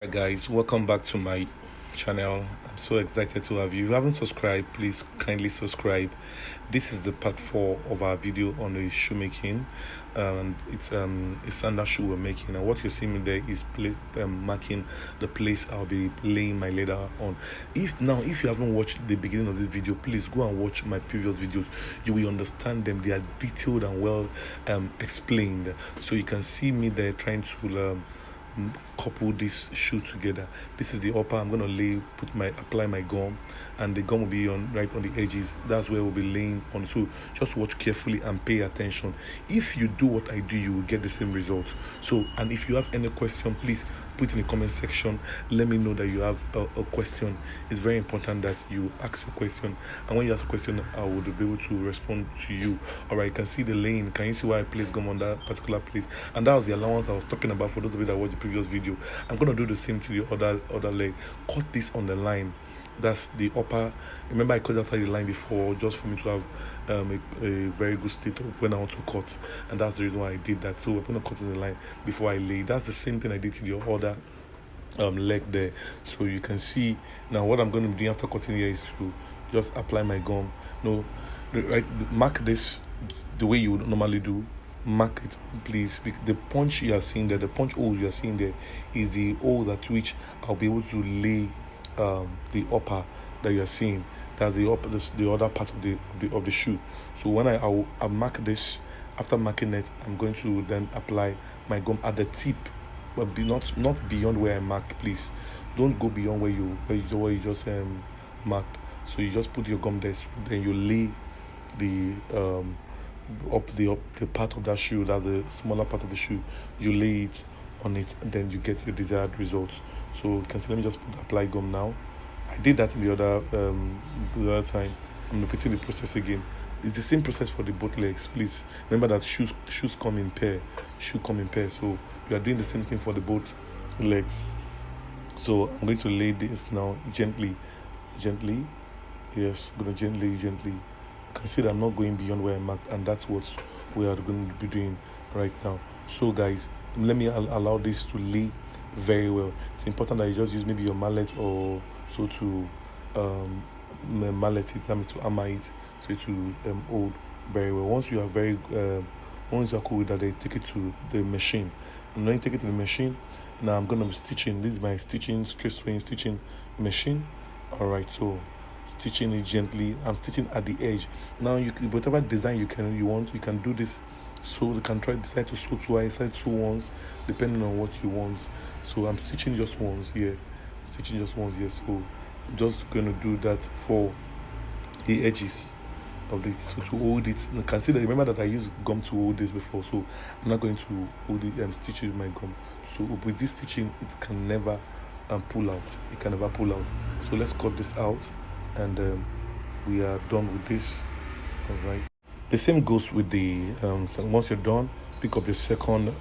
Hi guys, welcome back to my channel. I'm so excited to have you. If you haven't subscribed, please kindly subscribe. This is the part 4 of our video on the shoemaking, and it's a sandal shoe we're making, and what you're seeing me there is marking the place I'll be laying my leather on. If you haven't watched the beginning of this video, please go and watch my previous videos. You will understand them. They are detailed and well explained, so you can see me there trying to couple this shoe together. This is the upper. I'm gonna apply my gum, and the gum will be on right on the edges. That's where we'll be laying on. So just watch carefully and pay attention. If you do what I do, you will get the same result. So, and if you have any question, please put in the comment section. Let me know that you have a question. It's very important that you ask your question, and when you ask a question, I will be able to respond to you. All right, you can see the lane. Can you see why I placed gum on that particular place? And that was the allowance I was talking about. For those of you that watched the previous video, I'm gonna do the same to the other leg. Cut this on the line. That's the upper. Remember, I cut after the line before, just for me to have a very good state of when I want to cut, and that's the reason why I did that. So I'm gonna cut in the line before I lay. That's the same thing I did to the other leg there. So you can see now what I'm going to be doing after cutting here is to just apply my gum. Mark this the way you would normally do. Mark it, please. The punch you are seeing there, the punch hole you are seeing there, is the hole at which I'll be able to lay the upper that you are seeing. That's the upper, the other part of the shoe. So when I'll mark this, after marking it, I'm going to then apply my gum at the tip, but not beyond where I marked. Please don't go beyond where you just marked. So you just put your gum there, then you lay the the part of that shoe, that's the smaller part of the shoe. You lay it on it, and then you get your desired results. So you can see, let me just apply gum now. I did that in the other time. I'm repeating the process again. It's the same process for the both legs. Please remember that shoes come in pair. So you are doing the same thing for the both legs. So I'm going to lay this now gently. Yes, I'm going to gently. You can see that I'm not going beyond where I marked, and that's what we are going to be doing right now. So guys, let me allow this to lay very well. It's important that you just use maybe your mallet or so to mallet it, that means to hammer it, so it will hold very well. Once you are cool with that, they take it to the machine. And when you take it to the machine, now I'm going to be stitching. This is my straight sewing stitching machine. All right, so stitching it gently. I'm stitching at the edge. Now whatever design you want, you can do this. So you can decide to sew twice, sew once, depending on what you want. So I'm stitching just once here. So I'm just going to do that for the edges of this. So to hold it, you can see that, remember that I used gum to hold this before, so I'm not going to hold it stitch it with my gum. So with this stitching, it can never pull out. So let's cut this out, and we are done with this. All right, the same goes with the once you're done, pick up the second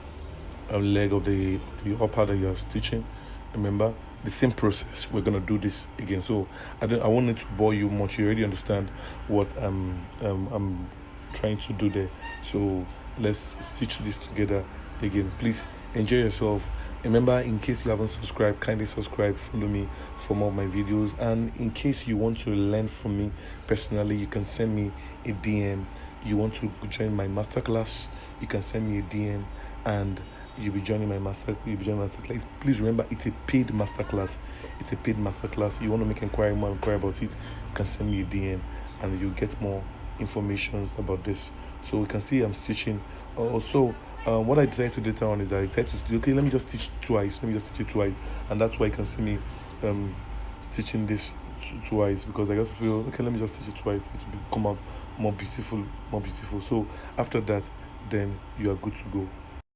leg of the upper that you are stitching. Remember the same process. We're gonna do this again. So I won't need to bore you much. You already understand what I'm trying to do there. So let's stitch this together again. Please enjoy yourself. Remember, in case you haven't subscribed, kindly subscribe, follow me for more of my videos. And in case you want to learn from me personally, you can send me a DM. You want to join my masterclass, you can send me a DM, and you'll be joining my masterclass. Please remember, it's a paid masterclass. You want to make inquiry about it, you can send me a DM, and you'll get more information about this. So you can see I'm stitching. Also, what I decided to do later on is that I decided to do, okay, let me just stitch it twice, and that's why you can see me stitching this twice, because I just feel, okay, let me just stitch it twice, it will come out more beautiful. So after that, then you are good to go.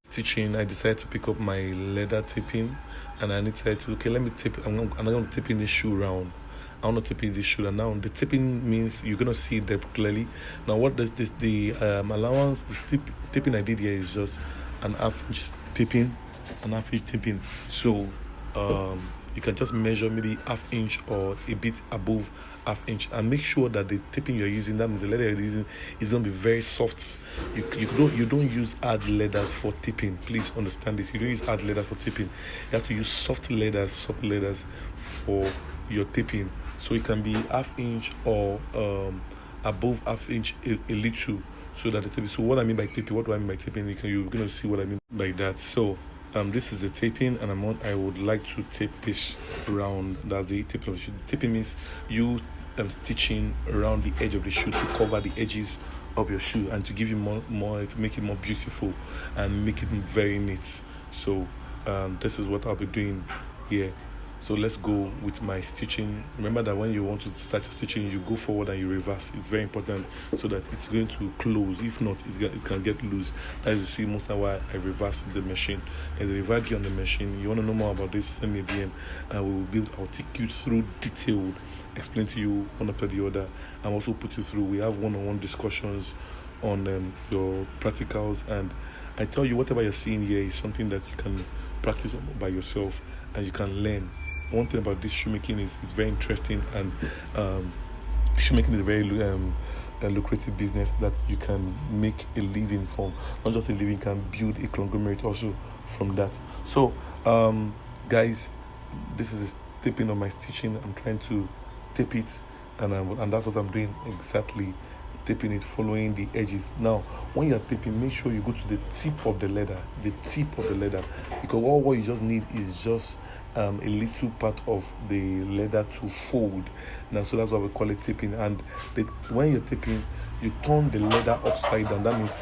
Stitching, I decided to pick up my leather taping, and I decided to, okay, let me tape. I'm going to tape in the shoe round. I want to tape in the shoe, and now the taping means you're going to see it there clearly. Now what does this, the allowance, the taping I did here is just an half inch taping. So you can just measure maybe half inch or a bit above half inch, and make sure that the taping you're using, that means the leather you're using, is going to be very soft. You don't use hard leathers for taping. Please understand this. You don't use hard leathers for taping. You have to use soft leathers for your taping. So it can be half inch or above half inch a little, so that the taping. So what I mean by taping, what do I mean by taping? You're going to see what I mean by that. So this is the taping, and I would like to tape this round. That's the tape of the shoe. Taping means you stitching around the edge of the shoe to cover the edges of your shoe, and to give you more to make it more beautiful and make it very neat. So this is what I'll be doing here. So let's go with my stitching. Remember that when you want to start your stitching, you go forward and you reverse. It's very important, so that it's going to close. If not, it can get loose. As you see, most of why I reverse the machine. There's a reverse key on the machine. You want to know more about this, send me a DM, and I'll take you through detailed, explain to you one after the other, and also put you through. We have one-on-one discussions on your practicals, and I tell you, whatever you're seeing here is something that you can practice by yourself and you can learn. One thing about this shoemaking is it's very interesting, and shoemaking is a very lucrative business that you can make a living from. Not just a living, can build a conglomerate also from that. So guys, this is a taping of my stitching. I'm trying to tape it, and that's what I'm doing exactly, taping it, following the edges. Now when you're taping, make sure you go to the tip of the leather, because what you just need is just a little part of the leather to fold. Now, so that's why we call it taping. And when you're taping, you turn the leather upside down. That means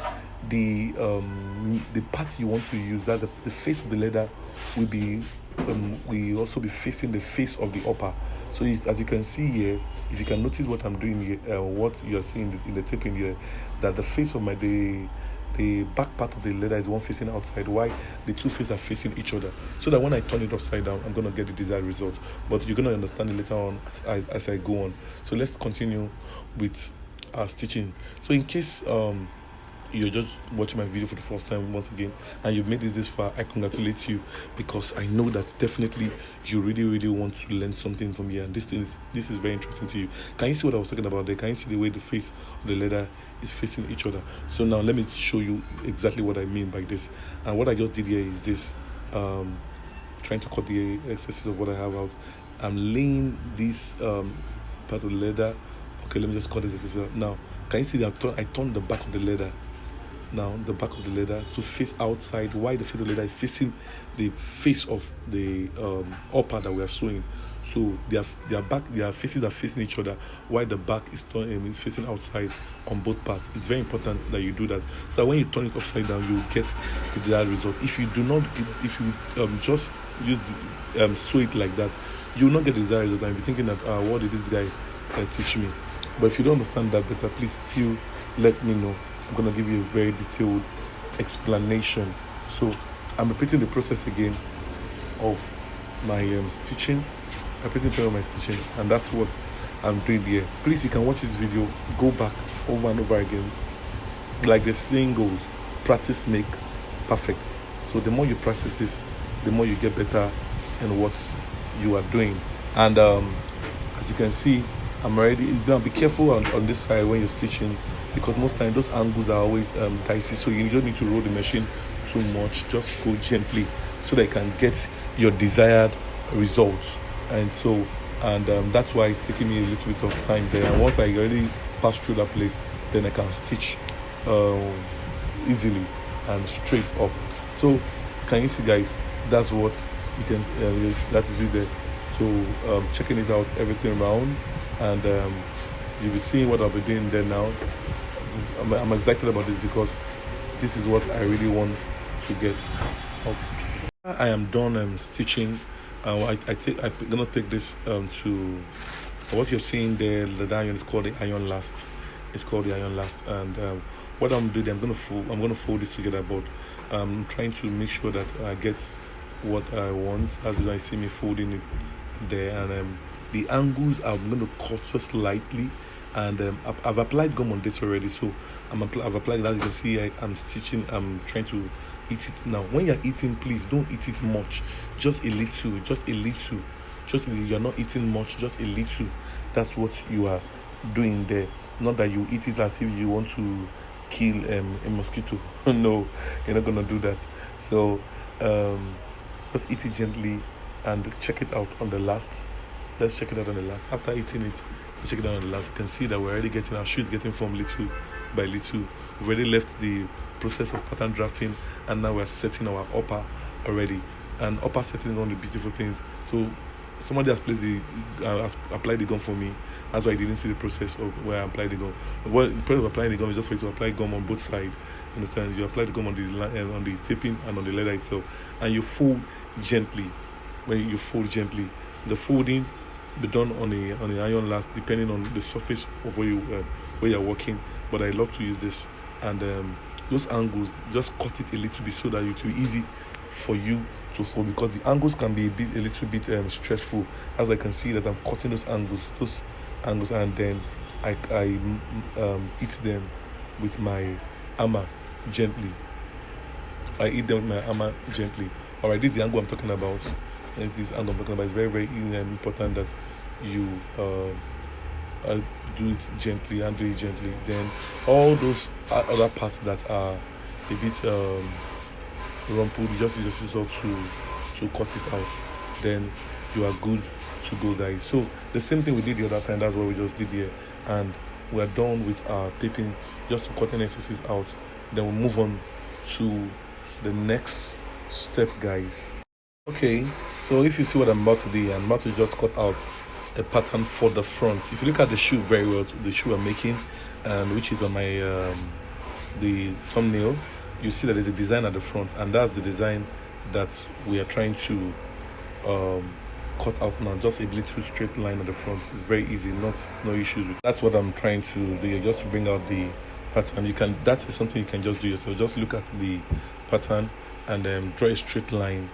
the part you want to use, that the face of the leather will also be facing the face of the upper. So as you can see here, if you can notice what I'm doing here, what you're seeing in the taping here, that the face of the back part of the leather is one facing outside, while the two faces are facing each other, so that when I turn it upside down, I'm going to get the desired result. But you're going to understand it later on as I go on. So let's continue with our stitching. So in case you're just watching my video for the first time once again, and you've made it this far, I congratulate you, because I know that definitely you really want to learn something from here, and this is very interesting to you. Can you see what I was talking about there? Can you see the way the face of the leather is facing each other? So now let me show you exactly what I mean by this. And what I just did here is this, trying to cut the excesses of what I have out. I'm laying this part of the leather. Okay, let me just cut this excess out. Now can you see that I turned the back of the leather, now the back of the leather to face outside, while the face of the leather is facing the face of the upper that we are sewing. So their faces are facing each other, while the back is facing outside on both parts. It's very important that you do that, so when you turn it upside down, you will get the desired result. If you do not if you just use the sew it like that, you will not get the desired result, and you'll be thinking that what did this guy teach me? But if you don't understand that better, please still let me know. I'm going to give you a very detailed explanation. So I'm repeating the process again of my stitching. And that's what I'm doing here. Please, you can watch this video, go back over and over again. Like the saying goes, practice makes perfect. So the more you practice this, the more you get better in what you are doing. And as you can see, I'm already now. Be careful on this side when you're stitching, because most times those angles are always dicey. So you don't need to roll the machine too much. Just go gently so that you can get your desired results. And that's why it's taking me a little bit of time there. And once I already pass through that place, then I can stitch easily and straight up. So can you see, guys? That's what you can. That is it there. So checking it out, everything around. And you'll be seeing what I'll be doing there now. I'm excited about this, because this is what I really want to get. Okay. I am done stitching. I'm gonna take this to what you're seeing there. The iron is called the iron last. It's called the iron last. And what I'm doing, I'm gonna fold this together. But I'm trying to make sure that I get what I want. As you see me folding it there, and the angles I'm going to cut just lightly, and I've applied gum on this already, so I've applied that. You can see I'm stitching. I'm trying to eat it. Now when you're eating, please don't eat it much, just a little, just you're not eating much, just a little. That's what you are doing there. Not that you eat it as if you want to kill a mosquito. No, you're not gonna do that. So just eat it gently and check it out on the last. Let's check it out on the last. After eating it, let's check it out on the last. You can see that we're already getting our shoes getting formed little by little. We've already left the process of pattern drafting, and now we're setting our upper already. And upper setting is one of the beautiful things. So somebody has has applied the gum for me. That's why I didn't see the process of where I applied the gum. Well, the process of applying the gum is just for you to apply gum on both sides. Understand? You apply the gum on the taping and on the leather itself, and you fold gently. When you fold gently, the folding be done on a iron last, depending on the surface of where you're working. But I love to use this, and those angles, just cut it a little bit so that it will be easy for you to fold, because the angles can be a little bit stressful. As I can see that I'm cutting those angles, and then I hit them with my hammer gently. I hit them with my hammer gently. All right, this is the angle I'm talking about. This is the angle I'm talking about. It's very, very important that you do it gently and do it gently. Then all those other parts that are a bit rumpled, you just use your scissors to cut it out. Then you are good to go, guys. So the same thing we did the other time, that's what we just did here, and we're done with our taping, just cutting exercises out. Then we'll move on to the next step, guys. Okay, so if you see what I'm about to do, I'm about to just cut out a pattern for the front. If you look at the shoe very well, the shoe I'm making, and which is on my the thumbnail, you see that there's a design at the front, and that's the design that we are trying to cut out now. Just a little straight line at the front. It's very easy, no issues with. That's what I'm trying to do, just to bring out the pattern. That is something you can just do yourself. Just look at the pattern and draw a straight line.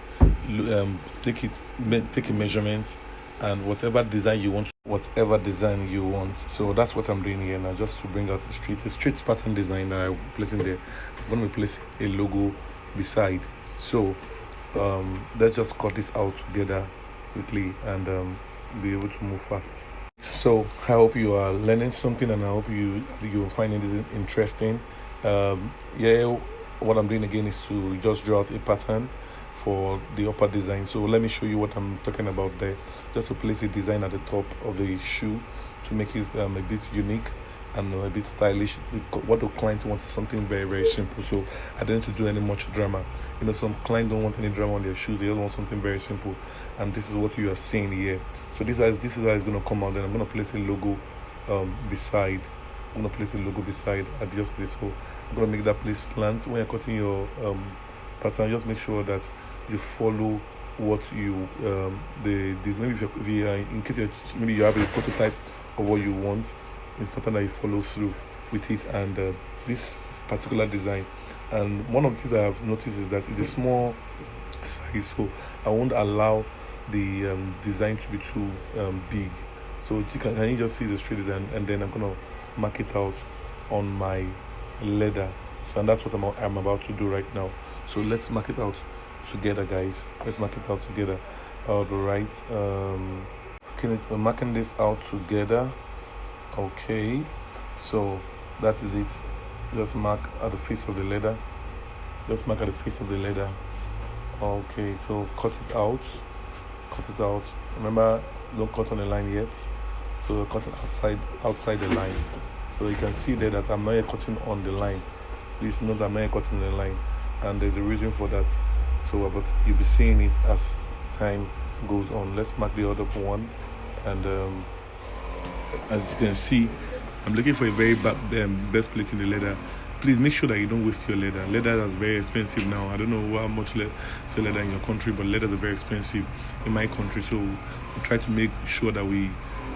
Take a measurement, and whatever design you want. So that's what I'm doing here now, just to bring out a straight pattern design that I'm placing there. I'm going to be placing a logo beside. So let's just cut this out together quickly and be able to move fast. So I hope you are learning something, and I hope you're finding this interesting. What I'm doing again is to just draw out a pattern for the upper design. So let me show you what I'm talking about there. Just to place a design at the top of the shoe to make it a bit unique and a bit stylish. What the client wants is something very, very simple. So I don't need to do any much drama. Some clients don't want any drama on their shoes. They just want something very simple. And this is what you are seeing here. So this is how it's going to come out. Then I'm going to place a logo beside. I'm going to place a logo beside at just this hole. I'm going to make that place slant. When you're cutting your pattern, just make sure that you follow what you this. Maybe if you in case maybe you have a prototype of what you want, it's important that you follow through with it and this particular design. And one of the things I have noticed is that it's a small size, so I won't allow the design to be too big. So can you just see the straight design, and then I'm gonna mark it out on my leather. So and that's what I'm about to do right now. So let's mark it out together, guys. Let's mark it out together. All right. We're marking this out together. Okay. So that is it. Just mark at the face of the leather. Just mark at the face of the leather. Okay. So cut it out. Cut it out. Remember, don't cut on the line yet. So cut it outside the line. So you can see there that I'm not yet cutting on the line. Please note that I'm not yet cutting the line, and there's a reason for that. So but you'll be seeing it as time goes on. Let's mark the other one, and as you can see, I'm looking for a very best place in the leather. Please make sure that you don't waste your leather. Leather is very expensive now. I don't know how much sell leather in your country, but leather is very expensive in my country. So we try to make sure that we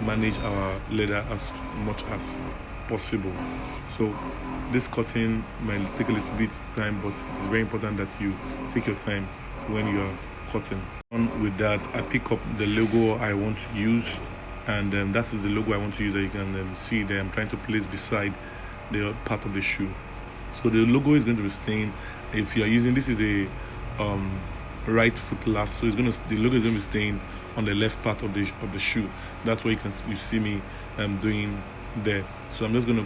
manage our leather as much as possible. So this cutting might take a little bit time, but it is very important that you take your time when you are cutting. On with that, I pick up the logo I want to use, and that is the logo I want to use that you can see there. I'm trying to place beside the part of the shoe. So the logo is going to be staying. If you are using, this is a right foot last, so the logo is going to be staying on the left part of the shoe. That's what you see me doing there. So I'm just going to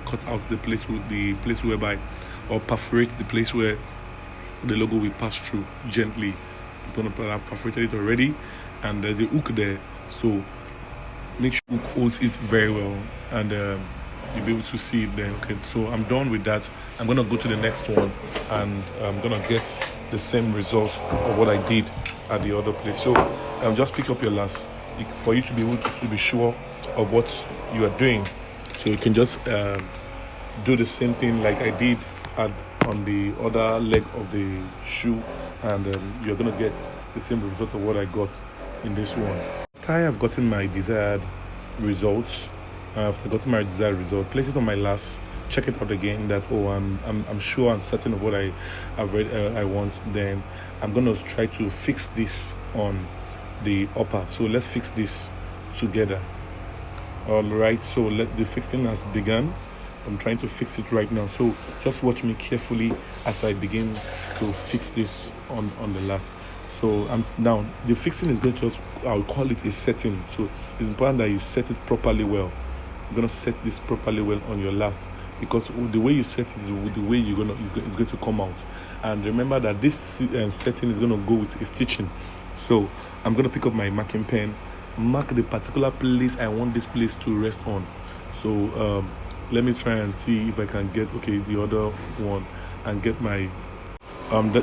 cut out the place whereby, or perforate the place where the logo will pass through gently. I've perforated it already, and there's a hook there, so make sure hook holds it very well, and you'll be able to see it there. Okay, so I'm done with that. I'm gonna go to the next one, and I'm gonna get the same result of what I did at the other place. So just pick up your last for you to be able to be sure of what you are doing. So you can just do the same thing like I did on the other leg of the shoe, and you're gonna get the same result of what I got in this one. After I have gotten my desired results, place it on my last, check it out again, that I'm sure and certain of what I want. Then I'm gonna try to fix this on the upper. So let's fix this together. All right, so the fixing has begun. I'm trying to fix it right now, so just watch me carefully as I begin to fix this on the last. So now the fixing is going to, I'll call it a setting. So it's important that you set it properly well. You're going to set this properly well on your last, because the way you set it is the way it's going to come out. And remember that this setting is going to go with a stitching. So I'm going to pick up my marking pen, mark the particular place I want this place to rest on. So let me try and see if I can get the other one and get my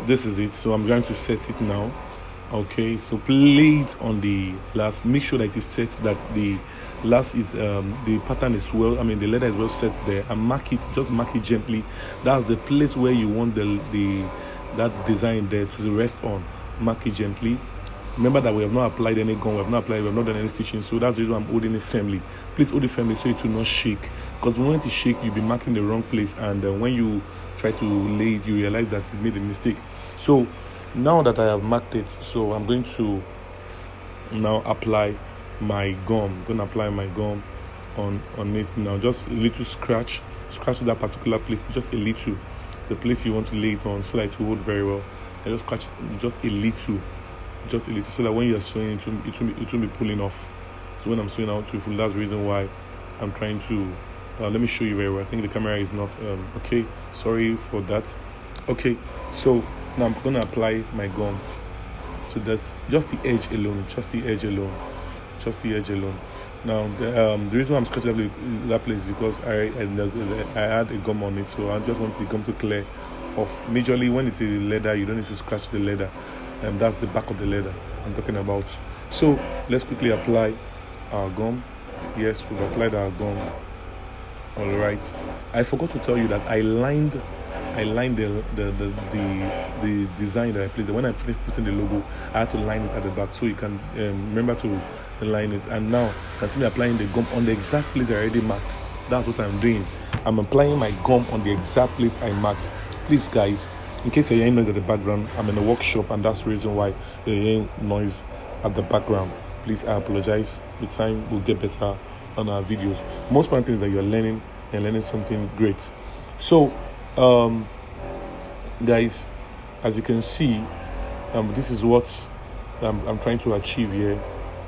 this is it. So I'm going to set it now. Okay, so play it on the last. Make sure that it is set, that the last is the pattern is well, the leather is well set there, and mark it, just mark it gently. That's the place where you want that design there to rest on. Mark it gently. Remember that we have not applied any gum, we have not done any stitching, so that's the reason I'm holding it firmly. Please hold it firmly so it will not shake, because the moment it shake, you'll be marking the wrong place, and when you try to lay it, you realize that you made a mistake. So now that I have marked it, so I'm going to now apply my gum. I'm going to apply my gum on it now. Just a little scratch that particular place, just a little, the place you want to lay it on, so that it will hold very well. And just scratch just a little, so that when you're sewing, it will be pulling off. So when I'm sewing out to full, that's the reason why I'm trying to let me show you very well. I think the camera is not okay, sorry for that. Okay, so now I'm going to apply my gum. So that's just the edge alone, Now the reason why I'm scratching that place is because I had a gum on it, so I just want the gum to clear off. Majorly when it's a leather, you don't need to scratch the leather, and that's the back of the leather I'm talking about. So let's quickly apply our gum. Yes, we've applied our gum. All right, I forgot to tell you that I lined the design that I placed. When I finished putting the logo, I had to line it at the back, so you can remember to line it. And now you can see me applying the gum on the exact place I already marked. That's what I'm doing. I'm applying my gum on the exact place I marked. Please guys, in case you're hearing noise at the background, I'm in a workshop, and that's the reason why you're hearing noise at the background. Please, I apologize. With time we'll get better on our videos. Most important thing is that you're learning something great. So guys, as you can see, this is what I'm trying to achieve here.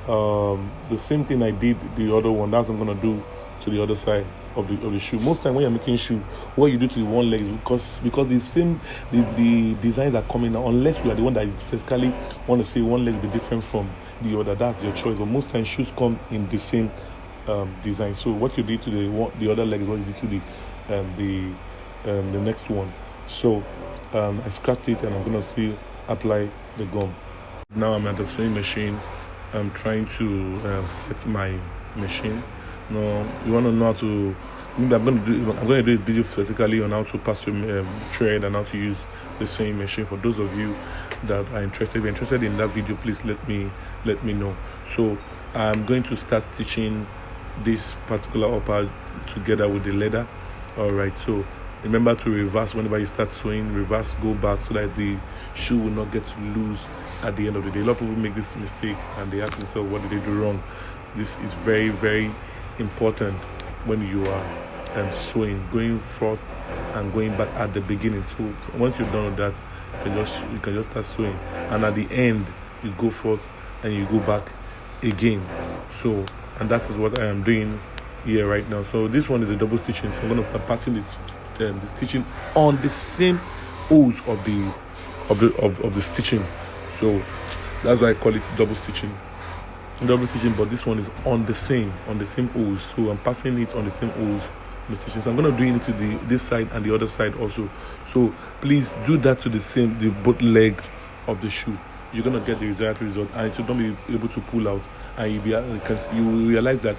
The same thing I did the other one, that's what I'm gonna do to the other side of the shoe. Most time when you're making shoe, what you do to the one leg is because the designs are coming out, unless you are the one that physically want to say one leg be different from the other. That's your choice. But most times shoes come in the same design. So what you do to the other leg is what you do to the next one. So I scratched it, and I'm gonna still apply the gum. Now I'm at the sewing machine. I'm trying to set my machine. Now you want to know how to. I'm going to do a video specifically on how to pass your thread and how to use the sewing machine. For those of you that are interested, if you're interested in that video, please let me know. So I'm going to start stitching this particular upper together with the leather. All right, so remember to reverse whenever you start sewing. Reverse, go back, so that the shoe will not get loose at the end of the day. A lot of people make this mistake and they ask themselves, what did they do wrong? This is very, very important when you are sewing, going forth and going back at the beginning. So once you're done with that, you can just start sewing, and at the end you go forth and you go back again. So, and that is what I am doing here right now. So this one is a double stitching, so I'm going to be passing the stitching on the same holes of the stitching. So that's why I call it double stitching, but this one is on the same holes. So I'm passing it on the same holes, the stitching. So I'm going to do it to this side and the other side also. So please do that to the both leg of the shoe. You're going to get the desired result, and it will not be able to pull out, and you will realize that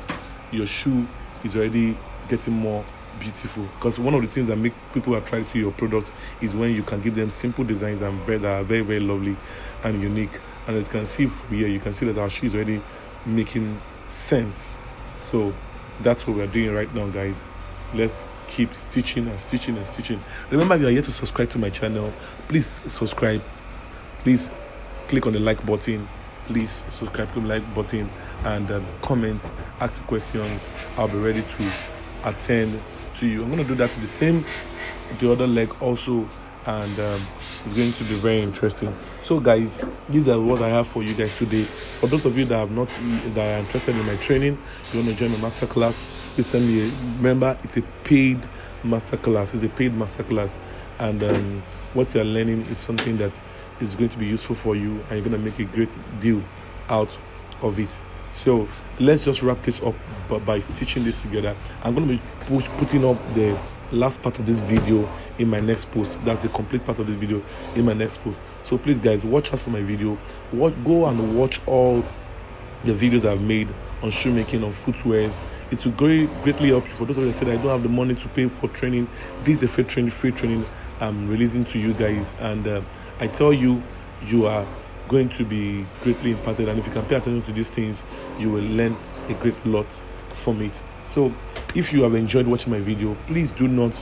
your shoe is already getting more beautiful. Because one of the things that make people attract to your product is when you can give them simple designs and that are very, very lovely and unique. And as you can see from here, you can see that our shoe is already making sense. So that's what we're doing right now, guys. Let's keep stitching and stitching and stitching. Remember, if you are yet to subscribe to my channel, please subscribe. Please click on the like button. Please subscribe to the like button and comment, ask questions. I'll be ready to attend to you. I'm going to do that to the other leg also, and it's going to be very interesting. So guys, these are what I have for you guys today. For those of you that are interested in my training, you want to join my masterclass, please send me remember, it's a paid masterclass. And what you're learning is something that is going to be useful for you, and you're going to make a great deal out of it. So let's just wrap this up by stitching this together. I'm going to be putting up the last part of this video in my next post. That's the complete part of this video in my next post. So please guys, watch out for my video. Go and watch all the videos I've made on shoemaking, on footwears. It will greatly help you. For those of you that said I don't have the money to pay for training, this is a free training I'm releasing to you guys, and I tell you, you are going to be greatly impacted, and if you can pay attention to these things, you will learn a great lot from it. So if you have enjoyed watching my video, please do not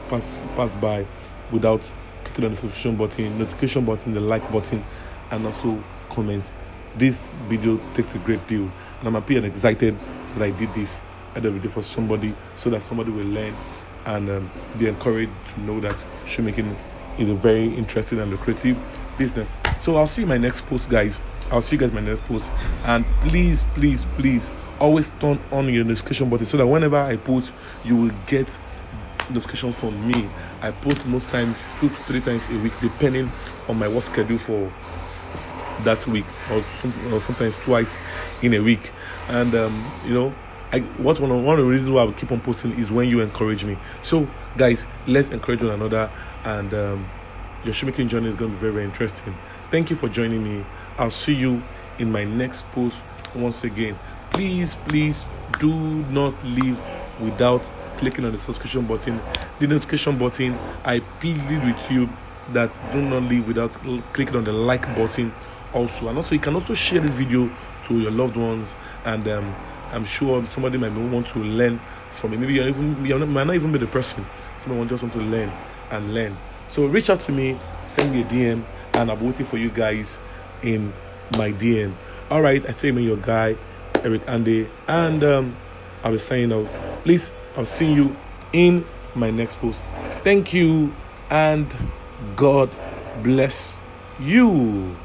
pass by without clicking on the subscription button, notification button, the like button, and also comment. This video takes a great deal, and I'm happy and excited that I did this. I did a video for somebody, so that somebody will learn and be encouraged to know that shoemaking is a very interesting and lucrative business. So I'll see you in my next post, guys. I'll see you guys in my next post, and please always turn on your notification button so that whenever I post, you will get notification from me. I post most times 2 to 3 times a week, depending on my work schedule for that week, or sometimes twice in a week. And one of the reasons why I will keep on posting is when you encourage me. So guys, let's encourage one another, and your shoemaking journey is going to be very, very interesting. Thank you for joining me. I'll see you in my next post. Once again, please do not leave without clicking on the subscription button, the notification button. I plead with you that do not leave without clicking on the like button also. And also, you can also share this video to your loved ones, and I'm sure somebody might want to learn from it. Maybe you might not even be the person. Someone just want to learn. So reach out to me, send me a DM, and I'll be waiting for you guys in my DM. All right, I say I'm your guy, Eric Andy, and I'll be signing out. Please, I'll see you in my next post. Thank you, and God bless you.